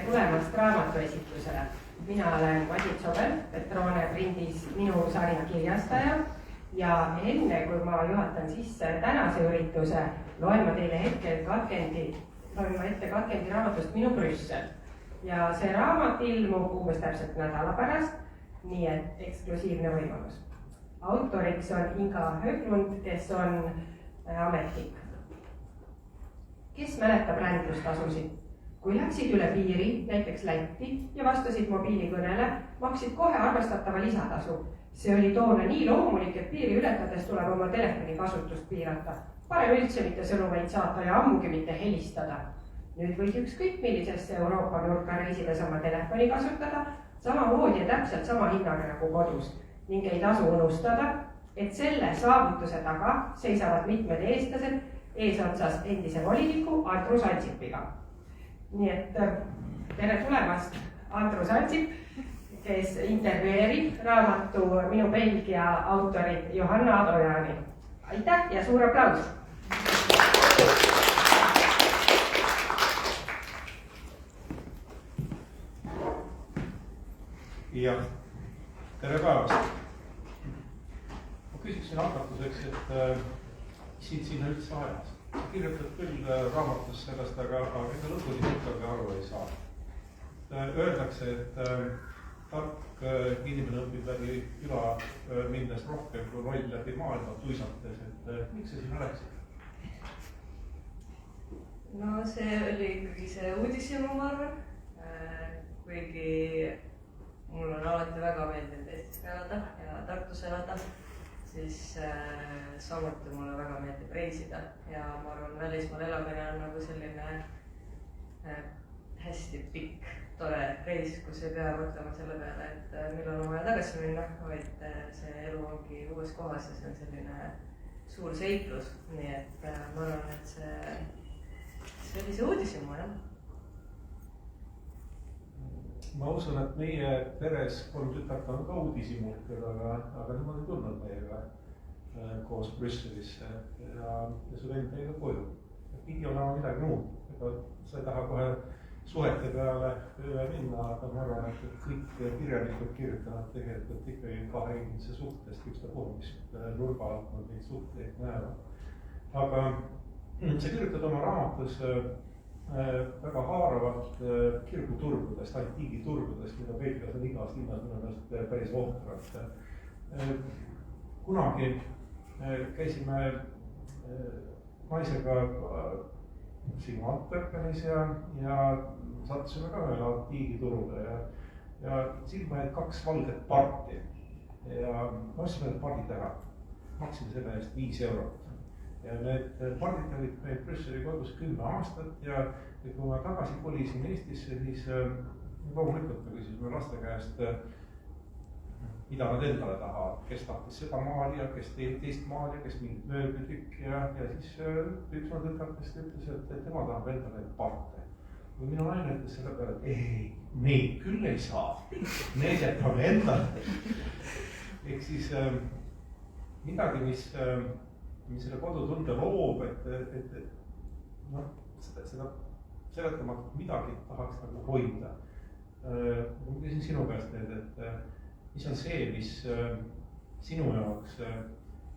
tulemast raamatuesitusele. Mina olen Madis Sobel, Petrone Prindis minu sarja kirjastaja ja enne kui ma juhatan sisse tänase ürituse, loen ma teile hetkel ette Katkendi raamatust Minu Brüssel. Ja see raamat ilmub umbes täpselt nädala pärast, nii et eksklusiivne võimalus. Autoriks on Inga Höglund, kes on ametnik. Kes mäletab rändlustasusid? Kui läksid üle piiri, näiteks Lätti ja vastasid mobiilikõnele, maksid kohe arvestatava lisatasu. See oli toona nii loomulik, et piiri ületades tuleb oma telefoni kasutust piirata. Parem üldse mitte sõnumeid saata ja ammugi mitte helistada. Nüüd võid ükskõik millisesse Euroopa nurka reisides oma telefoni kasutada, samamoodi ja täpselt sama hinnaga nagu kodus. Ning ei tasu unustada, et selle saavutuse taga seisavad mitmed eestlased eesotsas endise voliniku Andrus Ansipiga. Nii et tere tulemast Andrus Ansip, kes intervjueerib raamatu Minu Belgia autorit Johanna Adojani. Aitäh ja suur aplaus! Ja tere päevast! Ma küsiksin hakatuseks, et sinna üldse ajas. Sa kirjutad küll raamatus sellest, aga ega lõpuni ikkagi aru ei saa. Öeldakse, et tark inimene õpib läbi küla minnes rohkem kui roll läbi maailma tuisates, et miks sa sinna läksid? No see oli ikkagi see uudishimu, ma arvan. Kuigi mul on alati väga meeldinud Eestis elada ja Tartus elada, siis samuti mulle väga meeldib reisida ja ma arvan, välismaal elamine on nagu selline hästi pikk, tore reis, kus ei pea mõtlema selle peale, et millal on vaja tagasi minna, vaid see elu ongi uues kohas ja see on selline suur seiklus, nii et ma arvan, et see oli see uudishimu, jah. Ma usun, et meie peres 3 tütart on ka uudishimukad, aga nemad ei tulnud meiega koos Brüsselisse ja su vend meiega koju. Pidi olema midagi muud. Sa ei taha kohe suhete peale minna, aga ma arvan, et kõik kirjanikud kirjutavad tegelikult ikkagi 2 inimese suhtest, üks ta puhul, mis nurga alt nad neid suhteid näevad. Aga sa kirjutad oma raamatus väga haaravat kirguturgudest, antiigiturgudest, mida Belgias on igas linnas minu meelest päris ohtralt. Kunagi käisime naisega sinu Antwerpenis ja sattusime ka ühele antiigiturule ja silma jäid 2 valget parti ja ma ostsin need pardid ära, maksime selle eest 5 eurot. Ja need pardid olid meil Brüsseli kodus 10 aastat ja kui ma tagasi kolisin Eestisse, siis loomulikult me küsisime laste käest, mida nad endale tahavad, kes tahtis seda maali ja kes teist maali ja kes mingit mööblitükk ja siis üks on tütartest ütles, et tema tahab endale parte. Või minu naine ütles selle peale, et ei, neid küll ei saa, need jätame endale. Ehk siis midagi, mis selle kodutunde loob, et seda seletamatult midagi tahaks nagu hoida. Ma küsin sinu käest nüüd, et mis on see, mis sinu jaoks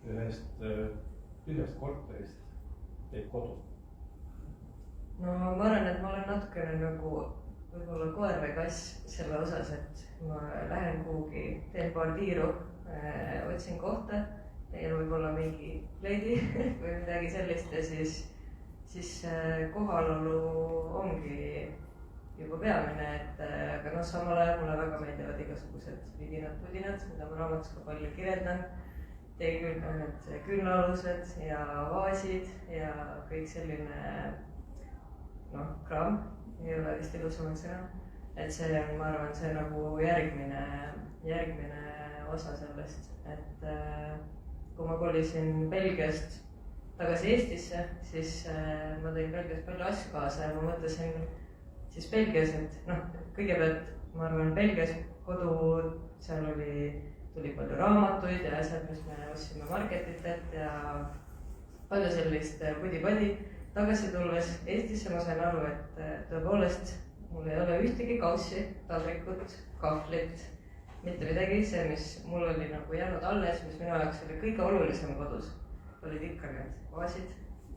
ühest tühjast korterist teeb kodu? No ma arvan, et ma olen natukene nagu võib-olla koer või kass selle osas, et ma lähen kuhugi, teen paar tiiru, otsin kohta, teen võib-olla mingi leidi või midagi sellist ja siis kohalolu ongi juba peamine, aga samal ajal mulle väga meeldivad igasugused vidinad-pudinad, mida ma raamatus ka palju kirjeldan. Küünlaalused ja vaasid ja kõik selline kraam, ei ole vist ilusamaks sõna. Et see on, ma arvan, see nagu järgmine osa sellest, et kui ma kolisin Belgiast tagasi Eestisse, siis ma tõin Belgiast palju asju kaasa ja ma mõtlesin siis Belgias, et kõigepealt ma arvan Belgias kodu, seal tuli palju raamatuid ja asjad, mis me ostsime marketitelt ja palju sellist pudi-padi. Tagasi tulles Eestisse ma sain aru, et tõepoolest mul ei ole ühtegi kaussi, taldrikut, kahvlit, mitte midagi. See, mis mul oli nagu jäänud alles, mis minu jaoks oli kõige olulisem kodus, olid ikka need vaasid,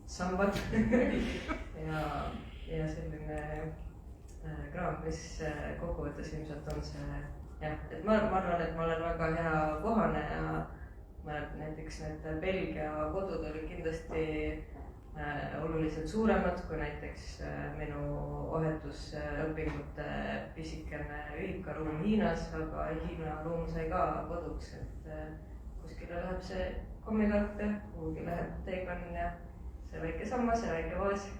sambad ja selline kraam, mis kokkuvõttes ilmselt on see jah, et ma arvan, et ma olen väga hea kohane ja näiteks need Belgia kodud olid kindlasti oluliselt suuremad kui näiteks minu vahetusõpingute pisikene ühikaruum Hiinas, aga Hiina ruum sai ka koduks, et kuskile läheb see kommikaart ja kuhugi läheb teekann ja see väike sammas ja väike vaas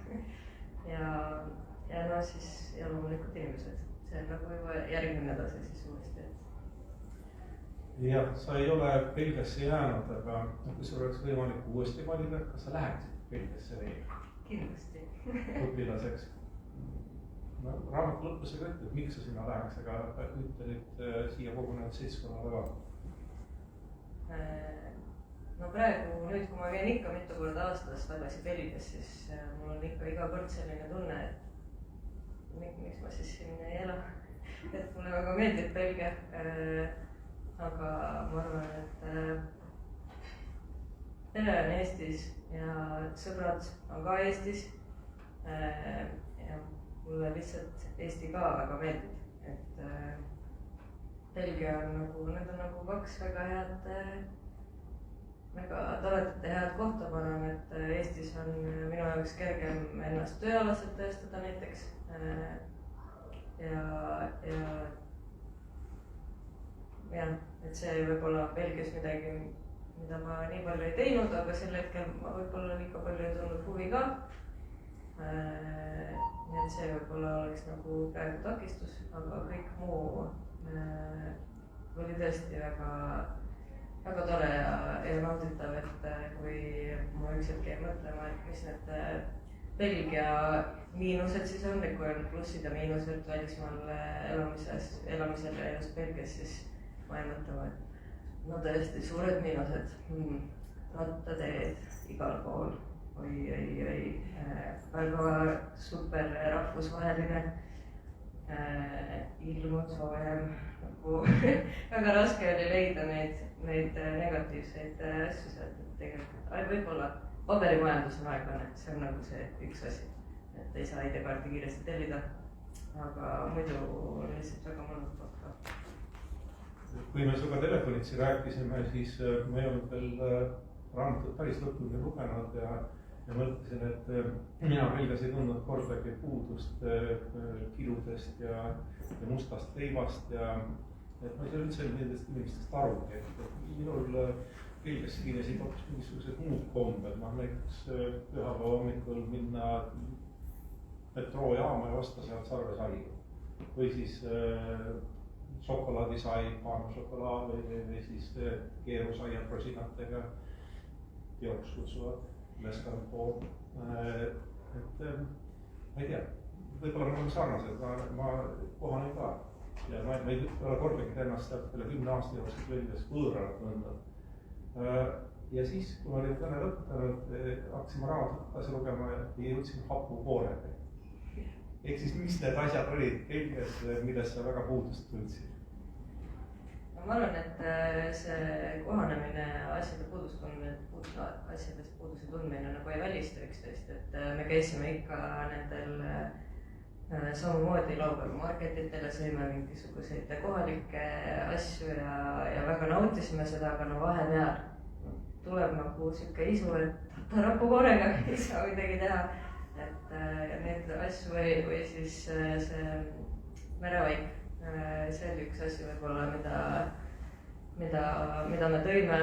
ja no siis ja loomulikult inimesed, see on nagu juba järgmine tase siis uuesti. jah, sa ei ole Belgiasse jäänud, aga kui sul oleks võimalik uuesti valida, kas sa läheksid Belgiasse veel? Kindlasti. õpilaseks. No, raamatu lõpus sa ka ütled, miks sa sinna läheks, aga ütle nüüd siia kogunenud seltskonnale ka. No praegu nüüd, kui ma käin ikka mitu korda aastas tagasi Belgias, siis mul on ikka iga kord selline tunne, et miks ma siis siin ei ela. Et mulle väga meeldib Belgia, aga ma arvan, et pere on Eestis ja sõbrad on ka Eestis. Ja mulle lihtsalt Eesti ka väga meeldib, et Belgia on nagu, need on nagu kaks väga head, väga toredat ja head kohta, ma arvan, et Eestis on minu jaoks kergem ennast tööalaselt tõestada näiteks. Ja, et see võib-olla Belgias midagi, mida ma nii palju ei teinud, aga sel hetkel ma võib-olla liiga palju ei tulnud huvi ka. Nii et see võib-olla oleks nagu praegu takistus, aga kõik muu oli tõesti väga tore ja nauditav, et kui ma üks hetk jäin mõtlema, et mis need Belgia miinused siis on, et kui on plussid ja miinused välismaal elamisel ja just Belgias, siis ma jäin mõtlema, et no tõesti suured miinused, rattateed igal pool, oi, väga super rahvusvaheline, ilm on soojem, nagu väga raske oli leida neid negatiivseid asju sealt, et tegelikult võib-olla paberimajandus on aeglane, see on nagu see üks asi, et ei saa ID-kaarti kiiresti tellida, aga muidu on lihtsalt väga mõnus koht ka. Kui me sinuga telefonitsi rääkisime, siis ma ei olnud veel raamatut päris lõpuni lugenud ja mõtlesin, et mina Belgias ei tundnud kordagi puudust kiludest ja mustast leivast ja et ma ei saa üldse nendest inimestest arugi, et minul Belgiasse kinesid hoopis mingisugused muud kombed, näiteks pühapäeva hommikul minna metroojaama ja osta sealt sarvesaiu või siis šokolaadisai, paanošokolaad või siis keerusaiad rosinatega, teoks kutsuvad. Leskarpool, et ma ei tea, võib-olla me oleme sarnased, ma kohanen ka ja ma ei ole kordagi ennast peale 10 aasta jooksul Belgias võõralt mõndnud. Ja siis, kui ma olin kõne lõpetanud, hakkasime raamatut edasi lugema ja jõudsime hapukooreni. Ehk siis, mis need asjad olid Belgias, millest sa väga puudust tundsid? Ma arvan, et see kohanemine asjade asjadest puuduse tundmine nagu ei välista üksteist, et me käisime ikka nendel samamoodi laupäevamarketitel ja sõime mingisuguseid kohalikke asju ja väga nautisime seda, aga no vahepeal tuleb nagu siuke isu, et rapukoorega ei saa midagi teha, et neid asju või siis see merevaik. See oli üks asju võib-olla, mida me tõime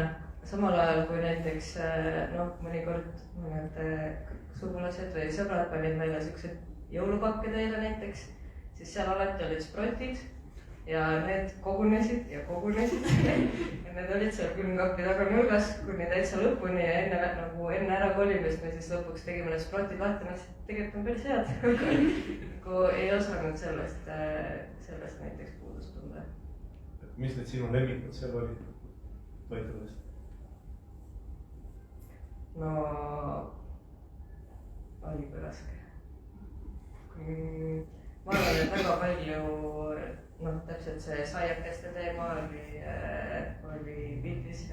samal ajal, kui näiteks mõnikord mõned sugulased või sõbrad panid meile siuksed jõulupakke teile näiteks, siis seal alati olid sprotid ja need kogunesid ja need olid seal külmkapi taga nurgas kuni täitsa lõpuni ja enne ära kolimist me siis lõpuks tegime need sprotid lahti, tegelikult on päris head. Kui ei osanud sellest näiteks puudust tunda. Mis need sinu lemmikud seal olid toitudest? No, oligi raske. ma arvan, et väga palju, noh, täpselt see saiakeste teema oli pildis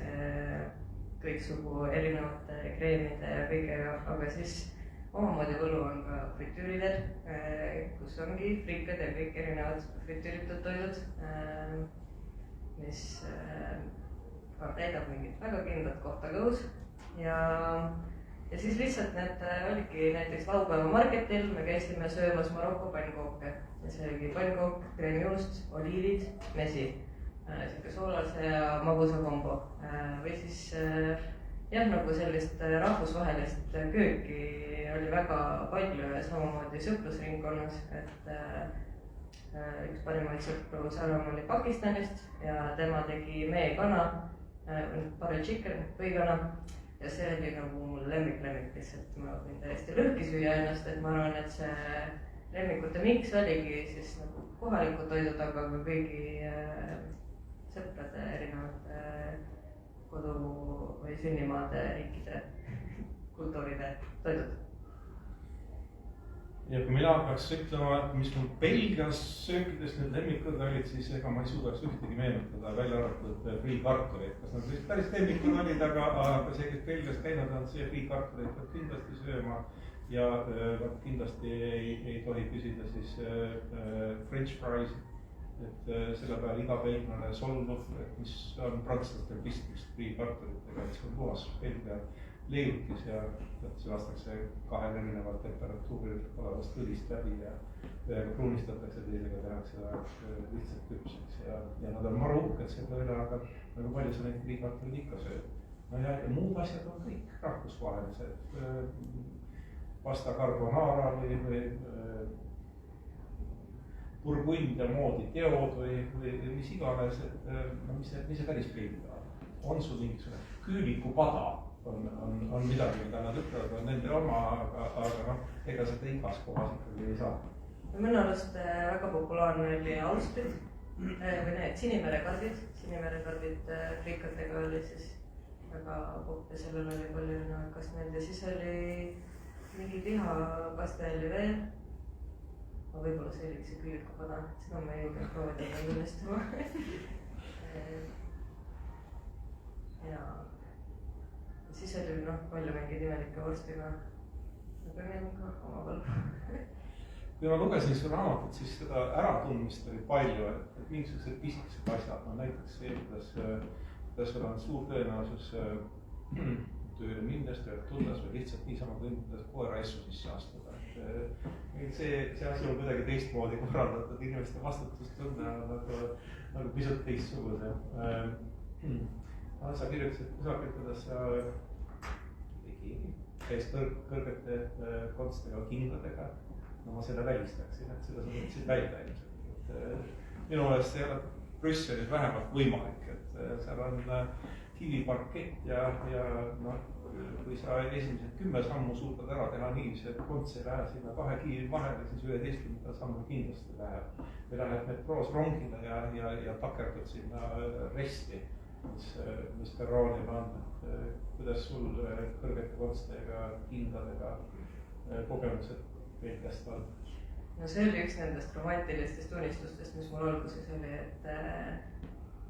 kõiksugu erinevate kreemide ja kõigega, aga siis omamoodi võlu on ka fritüüridel, kus ongi friikad ja kõik erinevad fritüüritud toidud, mis ka täidab mingit väga kindlat kohta kõhus ja siis lihtsalt need oligi näiteks laupäeva marketil, me käisime söömas Maroko pannkooke ja see oligi pannkook, kreemijuust, oliivid, mesi, sihuke soolase ja magusa kombo või siis jah, nagu sellist rahvusvahelist kööki oli väga palju ja samamoodi sõprusringkonnas, et üks parimaid sõpru Saaremaal oli Pakistanist ja tema tegi meekana, butter chicken, võikana ja see oli nagu mul lemmik lihtsalt, ma võin täiesti lõhki süüa ennast, et ma arvan, et see lemmikute miks oligi siis nagu kohalikud toidud, aga ka kõigi sõprade erinevate kodu või sünnimaade riikide kultuuride toidud. Ja kui mina peaks ütlema, mis mul Belgias söökidest need lemmikud olid, siis ega ma ei suudaks ühtegi meenutada, välja arvatud friikartuleid. Kas nad vist päris lemmikud olid, aga see, kes Belgias käinud on, see friikartuleid peab kindlasti sööma. Ja kindlasti ei tohi küsida siis French fries, et selle peale iga belglane solvub, mis on prantslastel pistmist friikartulitega, et see on puhas Belgia leerutis ja see lastakse 2 erineval temperatuuril olevast õlist läbi ja ühega pruunistatakse, teisega tehakse lihtsalt küpseks ja nad on maru uhked selle üle, aga nagu palju sa neid friikartuleid ikka sööd. No ja muud asjad on kõik rahvusvahelised, pasta carbonara või Burgundia moodi teod või mis iganes, et no, mis see päris Belgia on sul mingisugune küülikupada on midagi, mida nad ütlevad, on nende oma, aga noh, ega seda igas kohas ikkagi ei saa. Minu arust väga populaarne oli Austrid või need sinimerekarbid friikatega oli siis väga popp ja sellel oli palju kastmeid ja siis oli mingi lihapaste oli veel. Võib-olla see oligi see küülikupada, seda ma ei julgenud proovida tunnistama. Ja siis oli palju mingeid imelikke vorstiga, aga neil on ka oma võlgu. Kui ma lugesin su raamatut, siis seda äratundmist oli palju, et mingisugused pisikesed asjad, no näiteks see, kuidas sul on suur tõenäosus tööle minnes, tööle tulles või lihtsalt niisama tundides koera essu sisse astuda. See asi on kuidagi teistmoodi korraldatud, inimeste vastutustunne on nagu pisut teistsugune. Sa kirjutasid kusagil, kuidas sa käis kõrgete konstega kindladega. No ma selle välistaksin, et seda sa mõtlesid välja ilmselt. Minu meelest see ei ole Brüsselis vähemalt võimalik, et seal on kiviparkett ja no, kui sa esimesed 10 sammu suudad ära teha niiviisi, et konts ei lähe sinna 2 kivi vahele, siis 11. sammu kindlasti läheb. Või läheb metroos rongile ja takerdud sinna resti, mis perroonil on. Kuidas sul kõrgete konstega, kindladega kogemused Belgiast on? No see oli üks nendest romantilistest unistustest, mis mul alguses oli,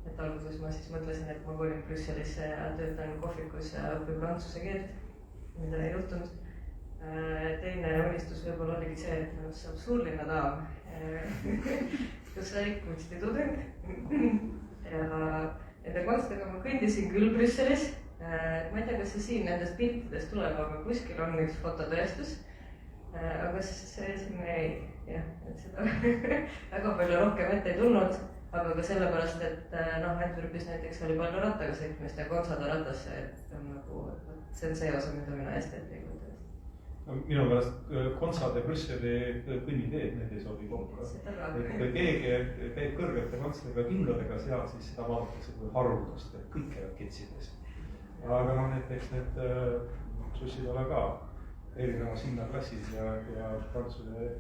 et alguses ma siis mõtlesin, et ma kolin Brüsselisse ja töötan kohvikus ja õpin prantsuse keelt, mida ei juhtunud. Teine unistus võib-olla oligi see, et minust saab suurlinna daam, kus sai kunstitudeng. Ja nende konstega ma kõndisin küll Brüsselis. Ma ei tea, kas see siin nendest piltidest tuleb, aga kuskil on üks fototõestus. Aga see siin jah, et seda väga palju rohkem ette ei tulnud, aga ka sellepärast, et Antwerpis näiteks oli palju rattaga sõitmist ja Konsada ratasse, et see on see osa, mida mina hästi ette ei kujuta. Minu pärast Konsade Brüsseli kõnniteed, need ei sobi kokku. Kui keegi käib kõrgete konstadega kindladega seal, siis seda vaadatakse kui haruldust, et kõik käivad ketsides. Aga näiteks need sussid ole ka erinevas hinnaklassis ja Prantsuse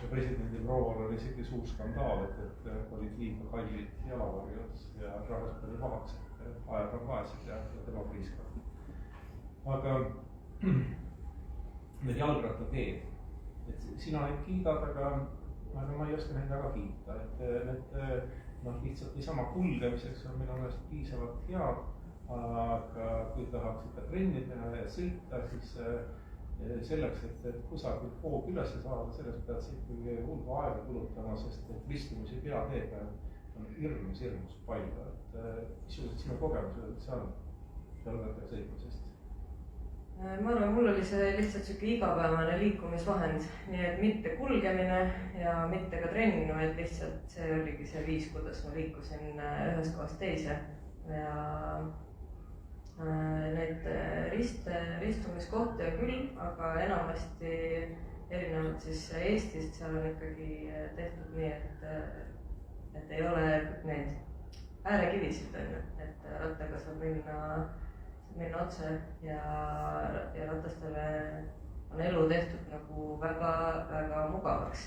presidendi proual oli isegi suur skandaal, et olid liiga kallid jalavarjud ja rahvas oli pahaks, et ajad on vaesed ja tema priiskab. Aga need jalgrattateed, et sina neid kiidad, aga aga ma ei oska neid väga kiita, et need lihtsalt niisama kulgemiseks on minu meelest piisavalt head, aga kui tahaks ikka trenni teha ja sõita, siis selleks, et kusagil hoog üles saada, sellest pead sa ikkagi hulga aega kulutama, sest ristumisi peateed on hirmus palju, et missugused sinu kogemused seal jalgrattaga sõitmisest? Ma arvan, mul oli see lihtsalt siuke igapäevane liikumisvahend, nii et mitte kulgemine ja mitte ka trenn, vaid lihtsalt see oligi see viis, kuidas ma liikusin ühest kohast teise ja neid ristumiskohti on küll, aga enamasti erinevalt siis Eestist seal on ikkagi tehtud nii, et ei ole neid äärekivisid, et rattaga saab minna otse ja ratastele on elu tehtud nagu väga mugavaks.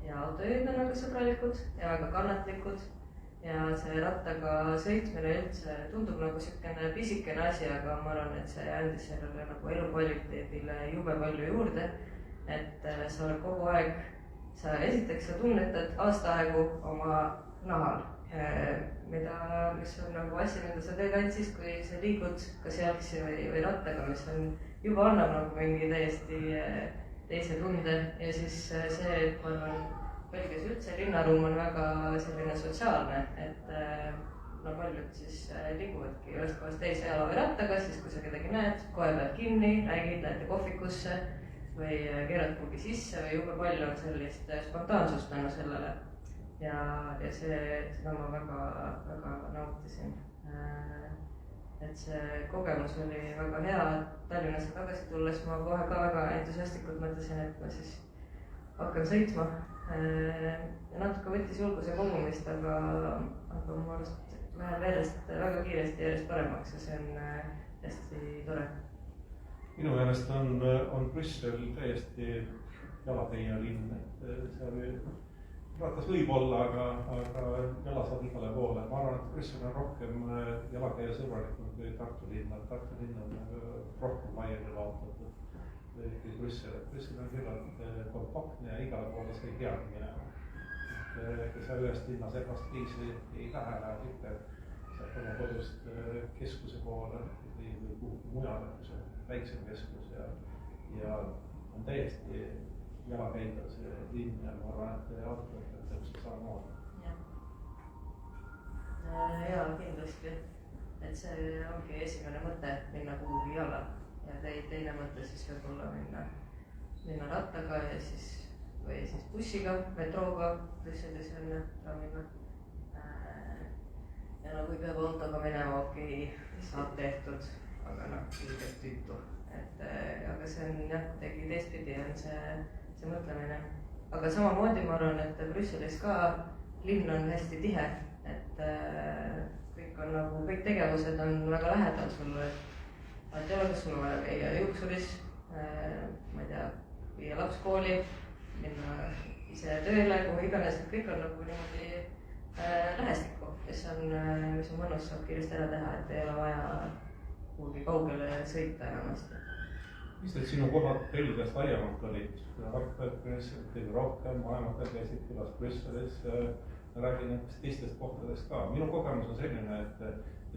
Ja autojuhid on väga sõbralikud ja väga kannatlikud ja see rattaga sõitmine üldse tundub nagu siukene pisikene asi, aga ma arvan, et see andis sellele nagu elukvaliteedile jube palju juurde, et sa oled kogu aeg, esiteks sa tunnetad aastaaegu oma nahal, mis on nagu asi, mida sa teed ainult siis, kui sa liigud kas jalgsi või rattaga, mis on juba annab nagu mingi täiesti teise tunde ja siis see, et ma arvan, Belgias üldse linnaruum on väga selline sotsiaalne, et no paljud siis liiguvadki ühest kohast teise jala või rattaga, siis kui sa kedagi näed, kohe pead kinni, räägid, lähete kohvikusse või keerad kuhugi sisse või jube palju on sellist spontaansust tänu sellele. Ja seda ma väga nautisin. Et see kogemus oli väga hea, Tallinnasse tagasi tulles ma kohe ka väga entusiastlikult mõtlesin, et ma siis hakkan sõitma. Ja natuke võttis julguse kogumist, aga mu arust läheb järjest väga kiiresti järjest paremaks ja see on hästi tore. Minu meelest on Brüssel täiesti jalakäija linn, et seal ratas võib olla, aga jala saab igale poole. Ma arvan, et Brüssel on rohkem jalakäija sõbralikum kui Tartu linn. Tartu linn on rohkem laiali laotatud kui Brüssel. Brüssel on küllalt kompaktne ja igale poole sa ei peagi minema. Kui sa ühest linna segast teisi ei lähe ikka saab oma kodust keskuse poole või kuhugi mujale, kus on väiksem keskus ja on täiesti jalakäida see linn ja ma arvan, et autojuhid täpselt samamoodi. Ja kindlasti, et see ongi esimene mõte minna kuhugi jala ja teine mõte siis võib-olla minna rattaga ja siis või siis bussiga, metrooga, Brüsselis on trammiga. Ja no kui peab autoga minema, okei, saab tehtud, aga ilgelt tüütu. Aga see on jah, tegi teistpidi on see mõtlemine. Aga samamoodi ma arvan, et Brüsselis ka linn on hästi tihe, et kõik tegevused on väga lähedal sulle. Et ei ole, kas sul on vaja käia juuksuris, ma ei tea, viia laps kooli, minna ise tööle, kuhu iganes, et kõik on nagu niimoodi lähestikku, mis on mõnus, saab kiiresti ära teha, et ei ole vaja kuhugi kaugele sõita enamasti. Mis need sinu kohad Belgias laiemalt olid? Antwerpenis kõige rohkem, vanemad käisid külas Brüsselis, räägin nendest teistest kohtadest ka. Minu kogemus on selline, et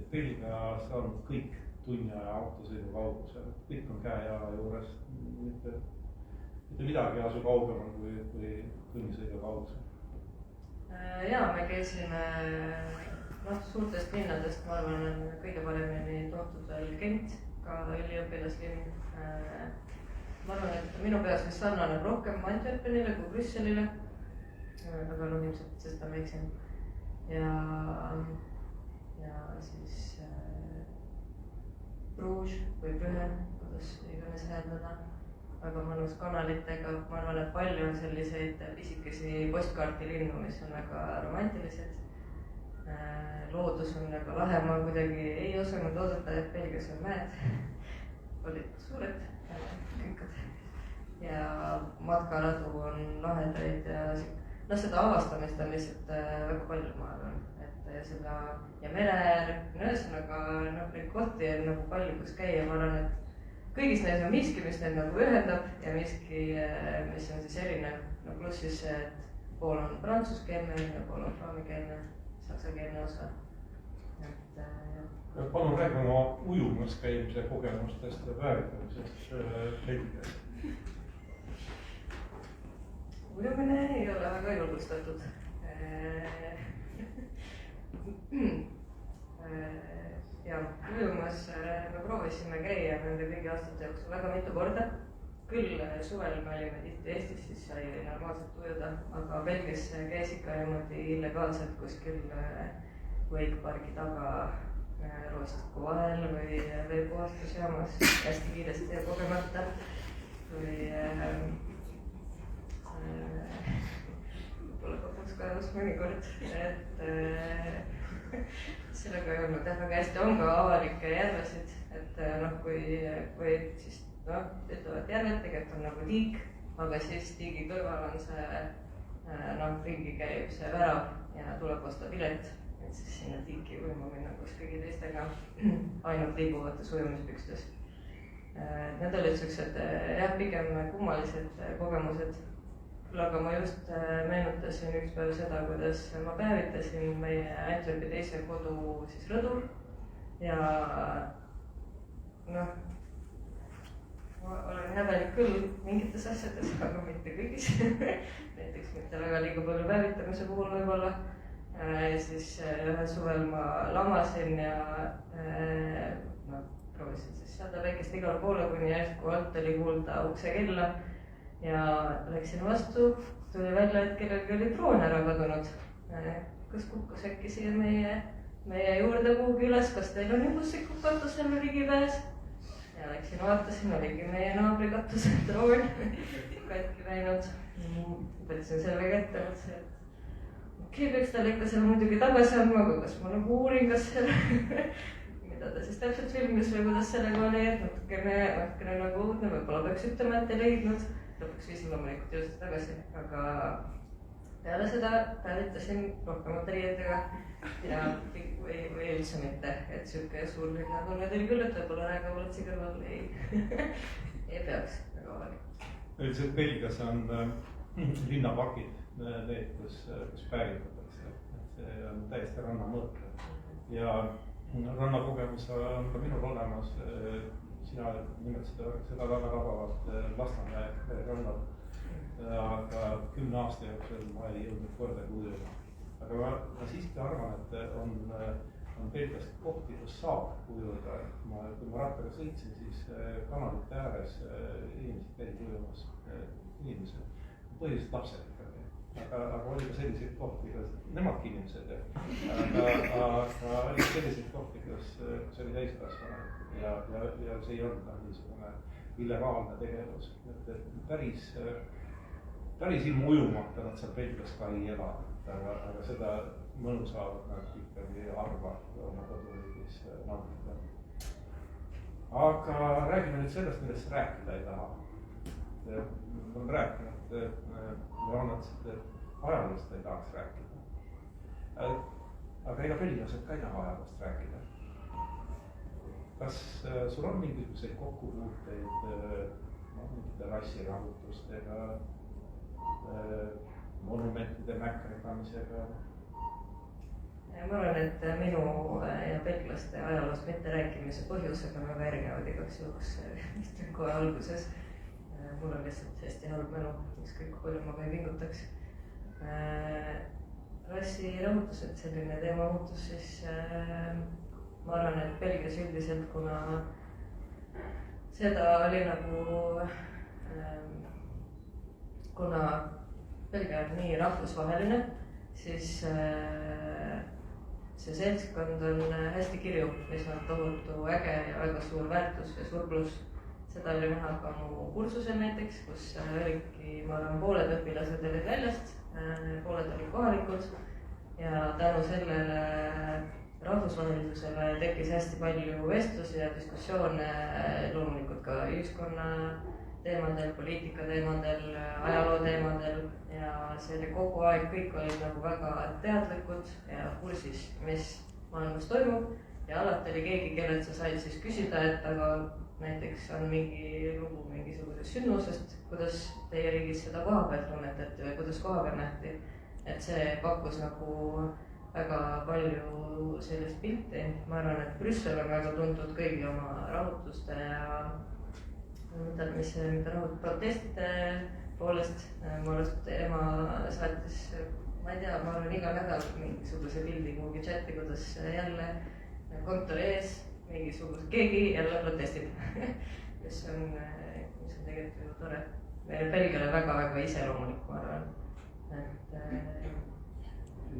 Belgias on kõik tunniaja autosõidu kaugusel, kõik on käe-jala juures, mitte midagi ei asu kaugemal kui tunnisõidu kaugusel. Jaa, me käisime suurtest linnadest, ma arvan, on kõige paremini tohtud veel Gent, ka üliõpilaslinn. Ma arvan, et minu peas vist sarnaneb rohkem Antwerpenile kui Brüsselile, aga ilmselt, sest ta on väiksem. Ja siis Bruges või Brühe, kuidas iganes hääldada, väga mõnus kanalitega. Ma arvan, et palju on selliseid pisikesi postkaartilinnu, mis on väga romantilised. Loodus on väga lahe, ma kuidagi ei osanud oodata, et Belgias on mäed. Olid suured künkad ja matkaradu on lahedaid ja seda avastamist on lihtsalt väga palju, ma arvan, et seda ja mere äär, ühesõnaga neid kohti on nagu palju, kus käia, ma arvan, et kõigis neis on miski, mis neid nagu ühendab ja miski, mis on siis erinev. No pluss siis see, et pool on prantsuskeelne ja pool on flaamikeelne, saksakeelne osa. Palun räägi oma ujumas käimise kogemustest ja päevitamisest Belgias. Ujumine ei ole väga julgustatud. Ja ujumas me proovisime käia nende kõigi aastate jooksul väga mitu korda. Küll suvel me olime tihti Eestis, siis sai normaalselt ujuda, aga Belgias käis ikka niimoodi illegaalselt kuskil Wakeparki taga roostiku vahel või veepuhastusjaamas hästi kiiresti ja kogemata. Või võib-olla kopuks kaevus mõnikord, et sellega ei olnud väga hästi. On ka avalikke järvesid, et kui siis ütlevad järved, tegelikult on nagu tiik, aga siis tiigi kõrval on see ringi käib see värav ja tuleb osta pilet, et siis sinna tiiki ujuma minna koos kõigi teistega ainult liibuvates ujumispükstes. Need olid sellised pigem kummalised kogemused. Küll aga ma just meenutasin üks päev seda, kuidas ma päevitasin meie Antwerpi teise kodu siis rõdul ja ma olen häbelik küll mingites asjades, aga mitte kõigis. Näiteks mitte väga liiga palju päevitamise puhul võib-olla. Siis ühe suvel ma lamasin ja proovisin siis saada väikest igale poole, kuni järsku alt oli kuulda uksekella ja läksin vastu. Tuli välja, et kellelgi oli droon ära kadunud. Kas kukkus äkki siia meie juurde kuhugi üles, kas teil on juhuslikult katusele ligipääs? Ja läksin vaatasin, oligi meie naabri katusel droon katki läinud. Võtsin selle kätte, mõtlesin, et okei, peaks talle ikka selle muidugi tagasi andma, aga kas ma nagu uurin, kas selle, mida ta siis täpselt filmis või kuidas sellega oli, et natukene nagu uudne, võib-olla peaks ütlema, et ei leidnud. Lõpuks viisin loomulikult ilusti tagasi, aga peale seda päevitasin rohkemate riietega või üldse mitte, et siuke suur linnatunne tuli küll, et võib-olla räägavalitsi kõrval ei peaks väga avalik. Üldiselt Belgias on linnapargid, need, kus päevitatakse, see on täiesti rannamõõtlev ja rannakogemus on ka minul olemas. Sina nimetasid seda väga rabavalt Lasnamäe rannal, aga 10 aasta jooksul ma ei jõudnud kordagi ujuma. Aga ma siiski arvan, et on Belgias kohti, kus saab ujuda. Kui ma rattaga sõitsin, siis kanalite ääres inimesed käid ujumas, inimesed, põhiliselt lapsed ikkagi. Aga oli ka selliseid kohti, nemadki inimesed, aga oli selliseid kohti, kus oli täiskasvanud ja see ei olnud niisugune illegaalne tegevus. Päris ilma ujumata nad seal Belgias ka ei ela, aga seda mõnu saavad nad ikkagi harva oma koduriigis nautida. Aga räägime nüüd sellest, millest rääkida ei taha. Ma olen rääkinud, et ajaloost ei tahaks rääkida. Aga ega belgilased ka ei taha ajaloost rääkida. Kas sul on mingisuguseid kokkupuuteid mingite rassirahutustega, monumentide mäkerdamisega? Ma arvan, et minu ja belglaste ajaloost mitte rääkimise põhjusega on väga erinevad igaks juhuks kohe alguses. Mul on lihtsalt hästi halb mälu, ükskõik kui palju ma ka ei pingutaks. Rassirahutused, selline teema muutus, siis ma arvan, et Belgias üldiselt, kuna seda oli nagu, kuna Belgia on nii rahvusvaheline, siis see seltskond on hästi kirju, mis on tohutu äge ja väga suur väärtus ja suur pluss. Seda oli näha ka mu kursusel näiteks, kus olidki, ma arvan, pooled õpilased olid väljast, pooled olid kohalikud ja tänu sellele rahvusvahelisusele tekkis hästi palju vestlusi ja diskussioone loomulikult ka ühiskonna teemadel, poliitika teemadel, ajaloo teemadel ja see oli kogu aeg, kõik olid nagu väga teadlikud ja kursis, mis maailmas toimub ja alati oli keegi, kellelt sa said siis küsida, et aga näiteks on mingi lugu mingisugusest sündmusest, kuidas teie riigis seda koha pealt tunnetati või kuidas koha peal nähti. Et see pakkus nagu väga palju sellist pilti. Ma arvan, et Brüssel on väga tuntud kõigi oma rahutuste ja protestide poolest. Mu arust ema saatis, ma ei tea, ma arvan iga nädal mingisuguse pildi kuhugi chati, kuidas jälle kontori ees mingisuguse, keegi jälle protestib mis on tegelikult ju tore. Belgiale väga-väga iseloomulik, ma arvan.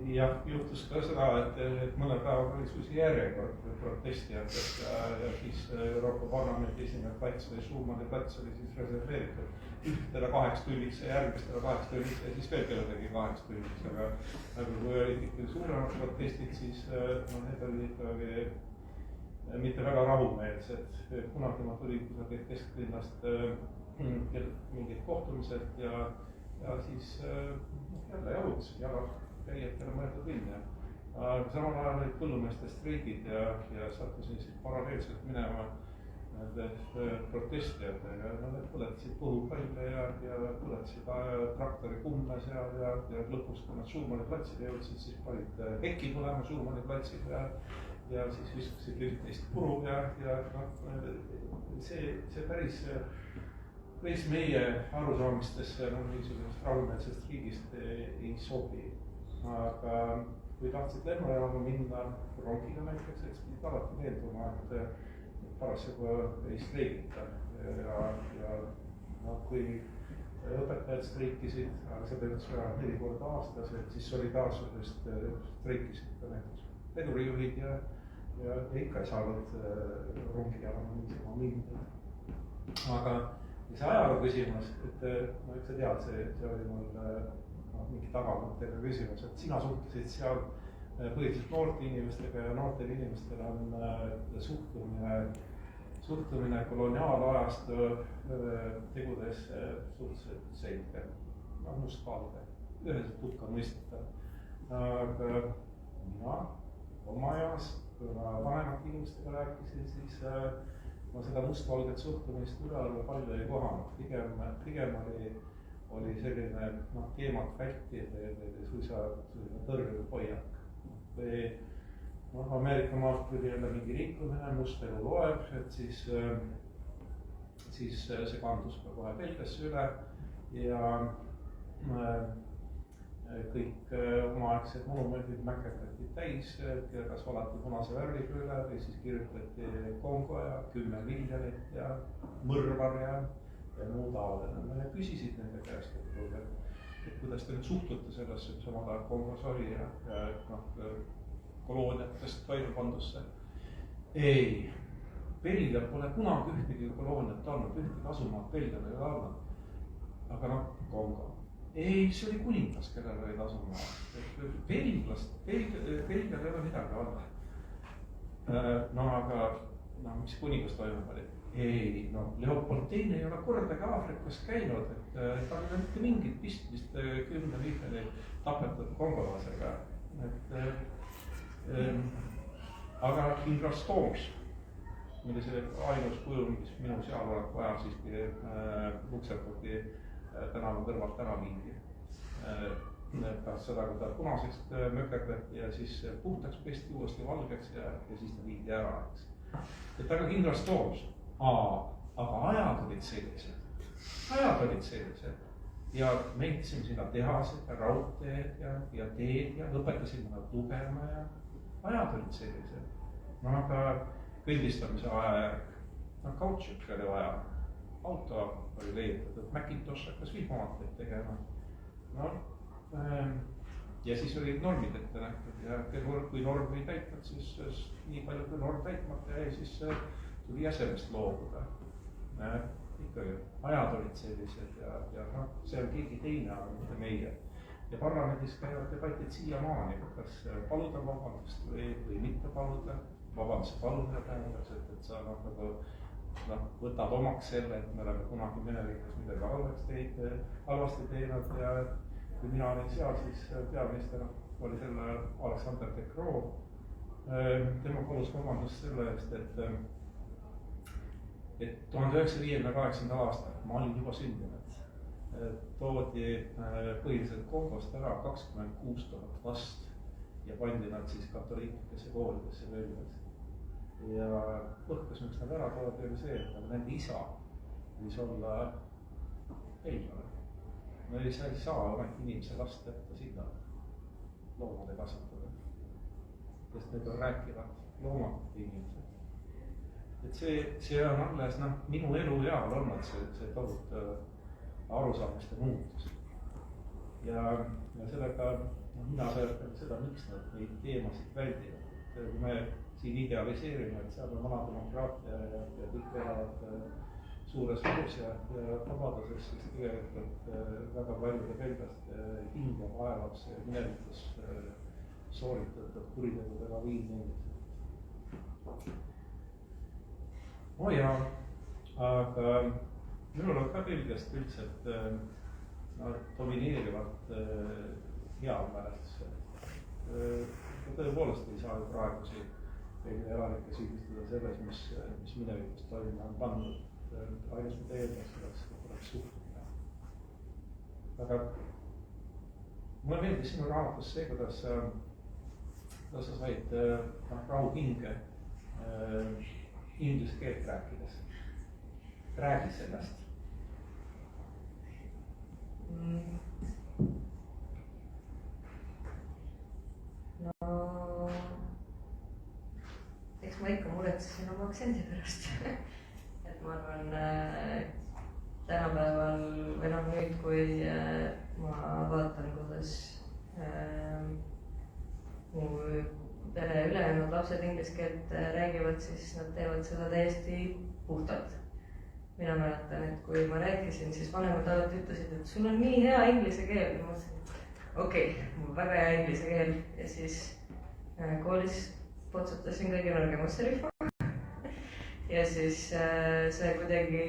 jah, juhtus ka seda, et mõne päevaga oli suisa järjekord protestijatest ja siis Euroopa Parlamendi esimehe plats või Schumanni plats oli siis reserveeritud ühtedele 8 tunniks ja järgmistele 8 tunniks ja siis veel kellegagi 8 tunniks, aga nagu kui olid ikkagi suuremad protestid, siis need olid ikkagi mitte väga rahumeelsed. Kunagi ma tulin kusagil kesklinnast mingid kohtumised ja siis jälle jalutasin käijatele mõeldud linn. Samal ajal olid põllumeeste streigid ja sattusin siis paralleelselt minema protestijatega. Nad põletasid põhupalle ja põletasid traktori kumme seal ja lõpus, kui nad Schumanni platsile jõudsid, siis panid heki põlema Schumanni platsil ja siis viskasid üht-teist puru ja see päris meie arusaamistesse niisugusest rahumeelsest riigist ei sobi. Aga kui tahtsid lennujaama minna rongiga näiteks, et pidid alati meelduma, et parasjagu ei streigita ja kui õpetajad streikisid, aga see peaks ära 4 korda aastas, et siis solidaarsusest streikisid ka näiteks vedurijuhid ja ikka ei saanud rongijaama niisama minna. Aga see ajaloo küsimus, et ma üldse tead, see oli mul mingi tagamõttega küsimus, et sina suhtlesid seal põhiliselt noorte inimestega ja noortel inimestel on suhtumine koloniaalajastu tegudes suhteliselt selge, mustvalge, üheselt hukka mõistetav. Aga mina oma ajas, kui ma vanemate inimestega rääkisin, siis ma seda mustvalget suhtumist ülearu palju ei kohanud. Pigem oli selline teemat vältiv või suisa tõrjuv hoiak. Ameerika maalt tuli jälle mingi liikumine, must elu loeb, et siis see kandus ka kohe Belgiasse üle ja kõik omaaegsed monumendid mäkerdati täis, kas valati punase värviga üle või siis kirjutati Kongo ja 10 miljonit ja mõrvar ja muu taoline. Me küsisid nende käest, et kuidas te nüüd suhtute sellesse, mis omal ajal Kongos oli ja kolooniatest toimepandusse. Ei, Belgia pole kunagi ühtegi kolooniat olnud, ühtegi asumaad Belgial ei ole olnud. Aga Kongo. Ei, see oli kuningas, kellel olid asumaad. Belgial ei ole midagi olnud. Aga mis kuningas toimub oli? Ei, Leopold II ei ole kordagi Aafrikas käinud, et ta on mitte mingit pistmist 10 miljoni tapetud kongolasega. Aga Ingras Tooms, mille see ainus kujul, mis minu sealoleku ajal siiski Luksemburgi tänava kõrvalt ära viidi. Pärast seda, kui ta punaseks mökerdati ja siis puhtaks pesti uuesti valgeks ja siis ta viidi ära. Et aga Ingras Tooms. Aga ajad olid sellised ja me ehitasime sinna tehased ja raudteed ja teed ja õpetasime nad lugema ja ajad olid sellised. Aga kõldistamise ajajärg, kautšuk oli vaja, auto oli leiutatud, Macintosh hakkas vihmavaateid tegema. Ja siis olid normid ette nähtud ja kui norm ei täitnud, siis nii palju kui norm täitmata jäi, siis tuli jäsemest loobuda. Ikkagi ajad olid sellised ja see on keegi teine, aga mitte meie. Ja parlamendis käivad debatid siiamaani, kas paluda vabandust või mitte paluda. Vabanduse palumine tähendaks, et sa võtad omaks selle, et me oleme kunagi minevikus midagi halvasti teinud ja kui mina olin seal, siis peaminister oli selle ajal Alexander De Croo. Tema palus vabandust selle eest, et 1958. aastal, ma olin juba sündinud, toodi põhiliselt Kongost ära 26 000 last ja pandi nad siis katoliiklikesse koolidesse Belgias. Ja põhjus, miks nad ära toodi, oli see, et nende isa võis olla belglane. No ei saa ometi inimese last jätta sinna loomade kasvatada, sest need on rääkivad loomad inimesed. Et see on alles, minu elu eal olnud see tohutu arusaamiste muutus. Ja sellega mina seletan seda, miks nad neid teemasid väldivad. Kui me siin idealiseerime, et seal on vana demokraatia ja kõik elavad suures elus ja vabaduses, siis tegelikult väga paljude belglaste hing ja vaevab see minevikus sooritatud kuritegude laviin endiselt. Jaa, aga minul on ka Belgiast üldse, et domineerivad head mälestused. Tõepoolest ei saa ju praegusi Belgia elanikke süüdistada selles, mis minevikus toime on pandud. Ainus mida eeldaks, oleks suhtumine. Aga mulle meeldis sinu raamatus see, kuidas sa said rahu hinge inglise keelt rääkides. Räägi sellest. No, eks ma ikka muretsesin oma aktsendi pärast. Et ma arvan, tänapäeval või nüüd, kui ma vaatan, kuidas mu pere ülejäänud lapsed inglise keelt räägivad, siis nad teevad seda täiesti puhtalt. Mina mäletan, et kui ma rääkisin, siis vanemad alati ütlesid, et sul on nii hea inglise keel. Ma mõtlesin, okei, mul väga hea inglise keel. Ja siis koolis potsutasin kõige nõrgemasse rühma. Ja siis see kuidagi,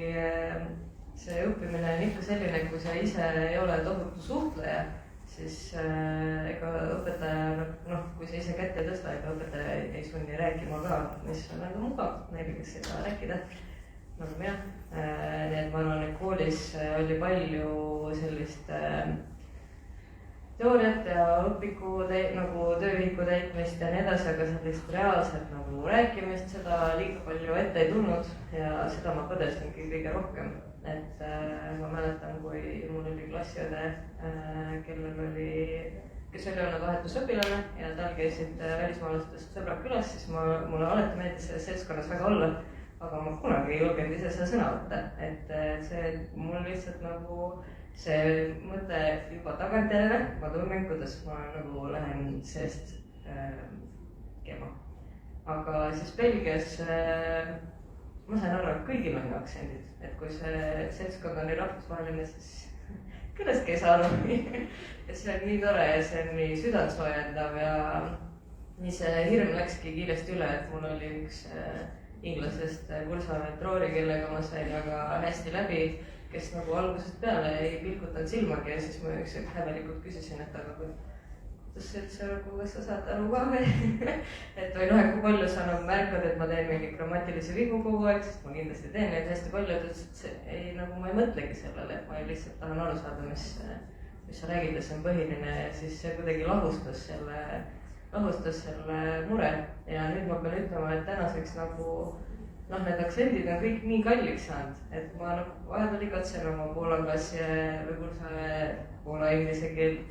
see õppimine on ikka selline, kui sa ise ei ole tohutu suhtleja, siis ega õpetaja, kui sa ise kätt ei tõsta, ega õpetaja ei sunni rääkima ka, mis on väga mugav neile, kes ei saa rääkida. Nagu mina. Nii et ma arvan, et koolis oli palju sellist teooriat ja õpiku nagu töövihiku täitmist ja nii edasi, aga sellist reaalselt nagu rääkimist seda liiga palju ette ei tulnud ja seda ma põdesingi kõige rohkem. Et ma mäletan, kui mul oli klassiõde, kes oli olnud vahetusõpilane ja tal käisid välismaalastest sõbrad külas, siis mulle alati meeldis selles seltskonnas väga olla. Aga ma kunagi ei julgenud ise seda sõna võtta, et see mul lihtsalt nagu see mõte juba tagantjärele, ma tunnen, kuidas ma nagu lähen seest kema. Aga siis Belgias ma sain aru, et kõigil on aktsendid, et kui see seltskond oli rahvusvaheline, siis kellestki ei saa aru. Et see on nii tore ja see on nii südantsoojendav ja nii see hirm läkski kiiresti üle, et mul oli üks inglasest Kursaare Troori, kellega ma sain väga hästi läbi, kes nagu algusest peale ei pilkutanud silmagi ja siis ma üks häbelikult küsisin, et aga kuidas see üldse nagu, kas sa saad aru ka või? Et või kui palju sa nagu märkad, et ma teen mingeid grammatilisi vigu kogu aeg, sest ma kindlasti teen neid hästi palju, et ei, nagu ma ei mõtlegi sellele, et ma lihtsalt tahan aru saada, mis sa räägid ja see on põhiline ja siis see kuidagi lahustas selle mure ja nüüd ma pean ütlema, et tänaseks nagu need aktsendid on kõik nii kalliks saanud, et ma vahepeal igatsen oma poola klassi või Kursaare poola inglise keelt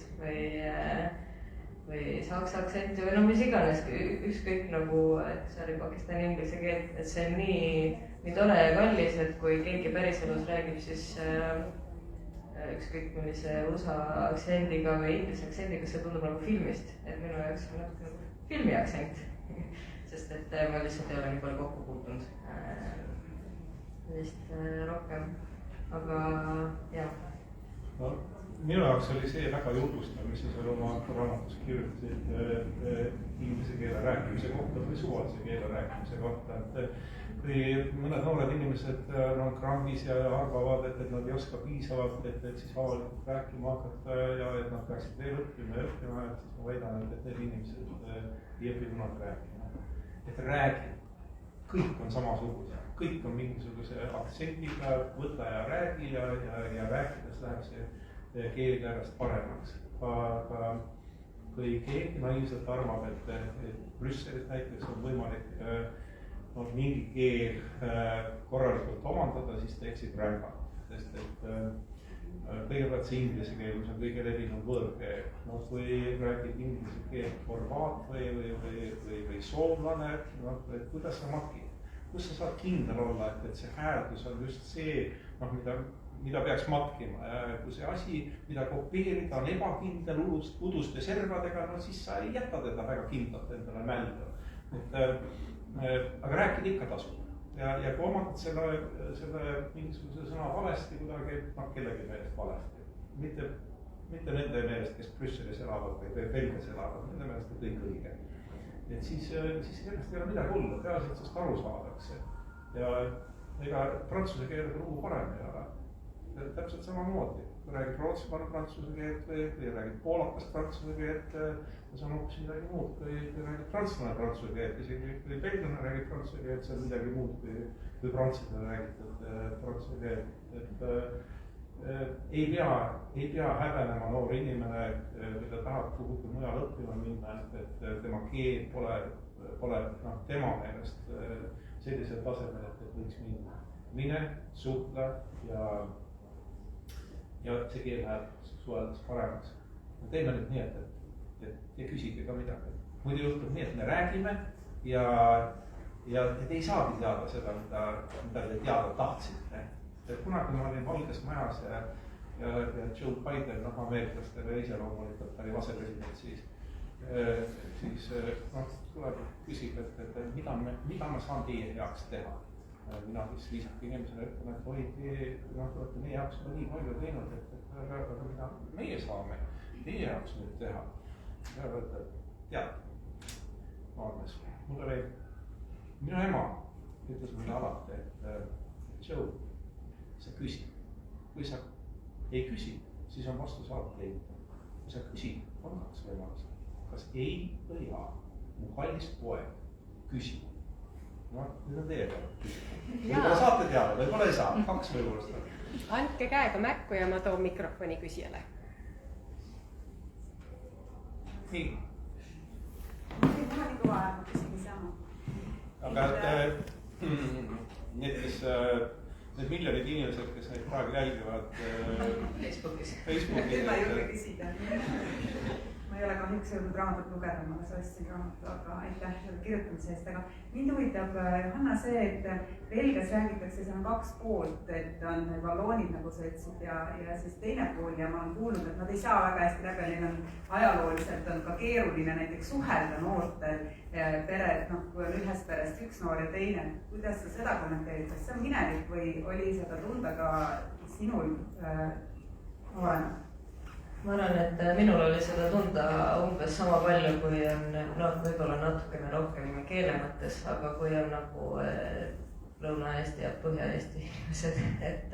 või saksa aktsenti või mis iganes, ükskõik nagu, et see oli Pakistani inglise keelt, et see on nii tore ja kallis, et kui keegi päriselus räägib, siis ükskõik millise USA aktsendiga või inglise aktsendiga, see tundub nagu filmist, et minu jaoks on natuke nagu filmi aktsent, sest et ma lihtsalt ei ole nii palju kokku puutunud vist rohkem, aga jah. No, minu jaoks oli see väga julgustav, mis sa seal oma raamatus kirjutasid inglise keele rääkimise kohta või suvalise keele rääkimise kohta, et kui mõned noored inimesed krammis ja arvavad, et nad ei oska piisavalt, et siis avalikult rääkima hakata ja et nad peaksid veel õppima, et siis ma väidan, et need inimesed ei õpi kunagi rääkima. Et räägi, kõik on samasugused, kõik on mingisuguse aktsendiga, võta ja räägi ja rääkides läheb see keel järjest paremaks. Aga kui keegi naiivselt arvab, et Brüsselis näiteks on võimalik mingi keel korralikult omandada, siis ta eksib rängalt, sest et kõigepealt see inglise keel, mis on kõige levinum võõrkeel. Kui räägib inglise keelt horvaat või soomlane, et kuidas sa matkid? Kus sa saad kindel olla, et see hääldus on just see, mida peaks matkima. Ja kui see asi, mida kopeerida, on ebakindel uduste servadega, siis sa ei jäta teda väga kindlalt endale mällu. Aga rääkida ikka tasub. Ja kui omandad selle mingisuguse sõna valesti kuidagi, kellegi meelest valesti. Mitte nende meelest, kes Brüsselis elavad või Belgias elavad, nende meelest on kõik õige. Et siis sellest ei ole midagi hullu, peaasi, et sellest aru saadakse. Ja ega prantsuse keelega lugu parem ei ole. Täpselt samamoodi, kui räägib rootsmane prantsuse keelt või räägib poolakast prantsuse keelt, see on hoopis midagi muud, kui räägib prantslane prantsuse keelt, isegi kui belglane räägib prantsuse keelt, see on midagi muud kui prantsusele räägitud prantsuse keelt. Ei pea häbenema noor inimene, mida tahab kuhugi mujal õppima minna, et tema keel pole tema meelest sellisel tasemel, et võiks minna. Mine, suhtle ja see keel läheb suheldes paremaks. Teeme nüüd nii, et te küsige ka midagi. Muidu juhtub nii, et me räägime ja te ei saagi teada seda, mida te teada tahtsite. Kunagi ma olin Valges Majas ja Joe Biden, ameeriklastele iseloomulikult, ta oli asepresident siis tuleb küsib, et mida ma saan teie heaks teha. Mina siis viisaka inimesele ütlen, et olete meie jaoks nii palju teinud, aga mida meie saame teie jaoks nüüd teha. Tead, Maarmes, mulle veel, minu ema ütles mulle alati, et Joe, sa küsi. Kui sa ei küsi, siis on vastus alati ei. Kui sa küsi, on kaks võimalus. Kas ei või jaa? Mu kallis poeg, küsi. Nüüd on teie peale küsida. Võib-olla saate teada, võib-olla ei saa. Kaks võimalust. Andke käega märku ja ma toon mikrofoni küsijale. Nii. Ma nii kõva aeg, ma küsin sama. Aga need miljonid inimesed, kes neid praegu jälgivad Facebookis. Ma ei julge küsida. Ma ei ole kahjuks jõudnud raamatut lugeda, ma soovisin raamatut, aga aitäh kirjutamise eest. Aga mind huvitab, Johanna, see, et Belgias räägitakse, seal on kaks poolt, et on valloonid, nagu sa ütlesid, ja siis teine pool ja ma olen kuulnud, et nad ei saa väga hästi läbi, neil on ajalooliselt on ka keeruline näiteks suhelda noorte pered, kui on ühest perest üks noor ja teine. Kuidas sa seda kommenteerid? Kas see on minevik või oli seda tunda ka sinul noorena? Ma arvan, et minul oli seda tunda umbes sama palju, kui on võib-olla natukene rohkem keele mõttes, aga kui on nagu Lõuna-Eesti ja Põhja-Eesti inimesed, et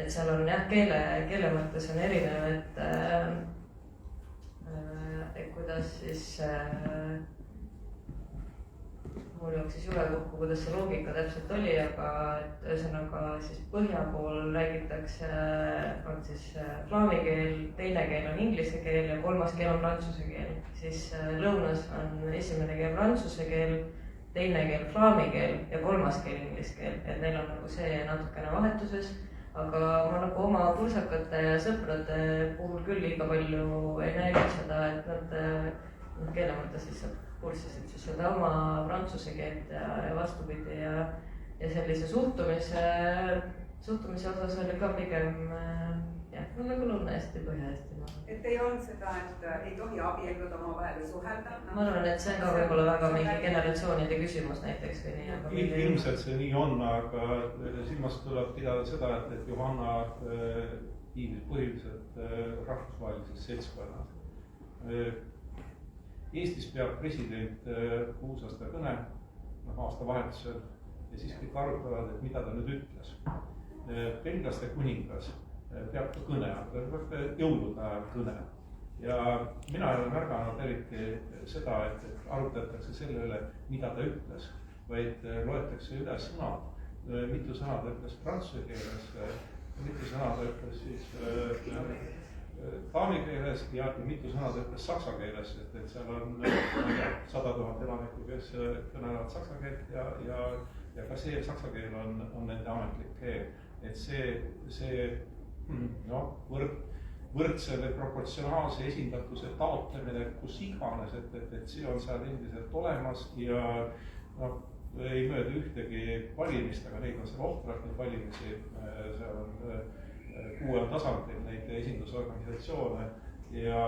seal on jah, keele mõttes on erinev, et kuidas siis mul jooksis juhe kokku, kuidas see loogika täpselt oli, aga et ühesõnaga siis põhja pool räägitakse, on siis flaami keel, teine keel on inglise keel ja kolmas keel on prantsuse keel. Siis lõunas on esimene keel prantsuse keel, teine keel flaami keel ja kolmas keel inglise keel. Et neil on nagu see natukene vahetuses, aga ma nagu oma kursakate ja sõprade puhul küll liiga palju ei näinud seda, et nad keele mõttes lihtsalt kursisid siis seda oma prantsuse keelt ja vastupidi ja sellise suhtumise osas oli ka pigem nagu Lõuna-Eesti, Põhja-Eesti. Et ei olnud seda, et ei tohi abielluda oma vahel või suhelda? Ma arvan, et see on ka võib-olla väga mingi generatsioonide küsimus näiteks või nii. Ilmselt see nii on, aga silmas tuleb pidada seda, et Johanna viibis põhiliselt rahvusvahelises seltskonnas. Eestis peab president uusaasta kõne aastavahetusel ja siis kõik arutavad, et mida ta nüüd ütles. Belgiaste kuningas peab ka kõne, jõulude ajal kõne. Ja mina ei ole märganud eriti seda, et arutatakse selle üle, mida ta ütles, vaid loetakse üles sõnad. Mitu sõna ta ütles prantsuse keeles, mitu sõna ta ütles siis taami keeles ja mitu sõna ta ütles saksa keeles, et seal on 100 000 elanikku, kes kõnelevad saksa keelt ja ka see saksa keel on nende ametlik keel. Et see võrdse või proportsionaalse esindatuse taotlemine kus iganes, et see on seal endiselt olemas ja ei mööda ühtegi valimist, aga neid on seal ohtralt neid valimisi, seal on 6 tasandil neid esindusorganisatsioone ja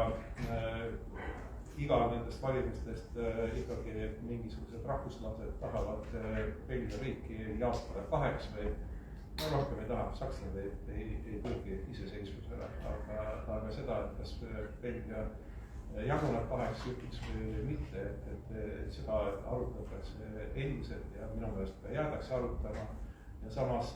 iga nendest valimistest ikkagi mingisugused rahvuslased tahavad Belgia riiki jaotada 2 või rohkem ei taha, sakslased ei pürgi iseseisvusele, aga seda, et kas Belgia jaguneb 2 juhiks või mitte, et seda arutatakse endiselt ja minu meelest ka jäädakse arutama. Ja samas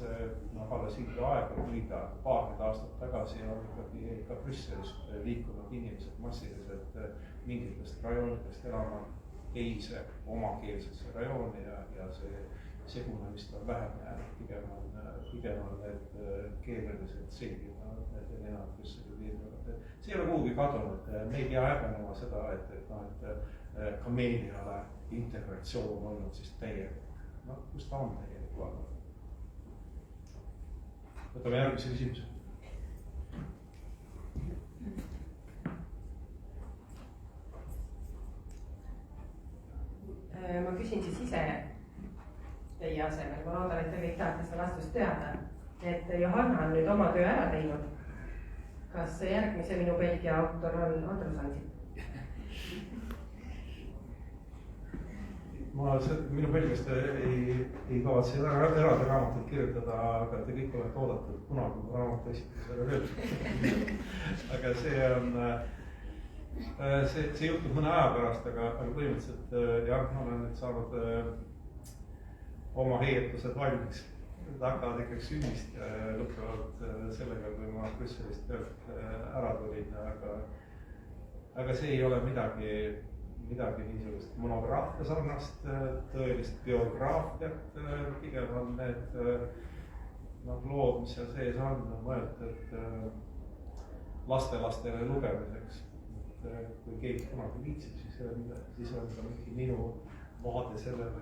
alles hilja aega, kui ta paarkümmend aastat tagasi on ikkagi ka Brüsselist liikunud inimesed massiliselt mingitest rajoonidest elama teise omakeelsesse rajooni ja see segunemist on vähem jäänud, pigem on need keelelised selginud, need enam Brüsseli piirkonnad. See ei ole kuhugi kadunud, me ei pea häbenema seda, et ka meil ei ole integratsioon olnud siis täielik. Kus ta on täielik vaadata? Võtame järgmise küsimuse. Ma küsin siis ise teie asemel, ma loodan, et te kõik tahate seda vastust teada. Et Johanna on nüüd oma töö ära teinud. Kas järgmise minu Belgia autor on Andrus Ansip? Minu Belgiast ei kavatse eraldi raamatut kirjutada, aga te kõik olete oodatud kunagi raamatu esitusele veel. Aga see juhtub mõne aja pärast, aga põhimõtteliselt jah, ma olen nüüd saanud oma heietused valmis. Hakkavad ikkagi sünnist lõpevad sellega, kui ma Brüsselist töölt ära tulin, aga see ei ole midagi niisugust monograafia sarnast, tõelist biograafiat, pigem on need lood, mis seal sees on mõeldud lastelastele lugemiseks. Kui keegi kunagi viitsib, siis on ka minu vaade sellele,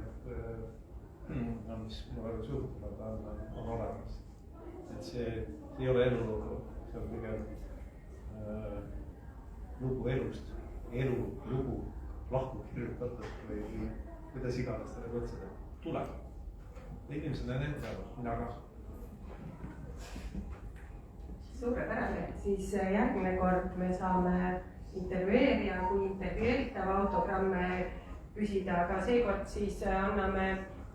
mis minu väga suhtunud on olemas. Et see ei ole elulugu, see on pigem lugu elust, lugu lahku kirjutatud või kuidas iganes selle kutseda. Tuleb. Inimesed on enda, mina ka. Suurepärane, siis järgmine kord me saame intervjueerija kui intervjueeritava autogramme küsida, aga seekord siis anname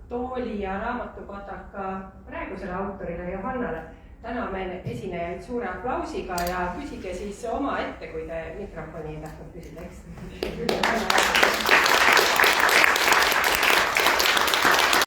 tooli ja raamatukotaka praegusele autorile Johannale. Täname esinejaid suure aplausiga ja küsige siis oma ette, kui te mikrofoni ei tahtnud küsida, eks?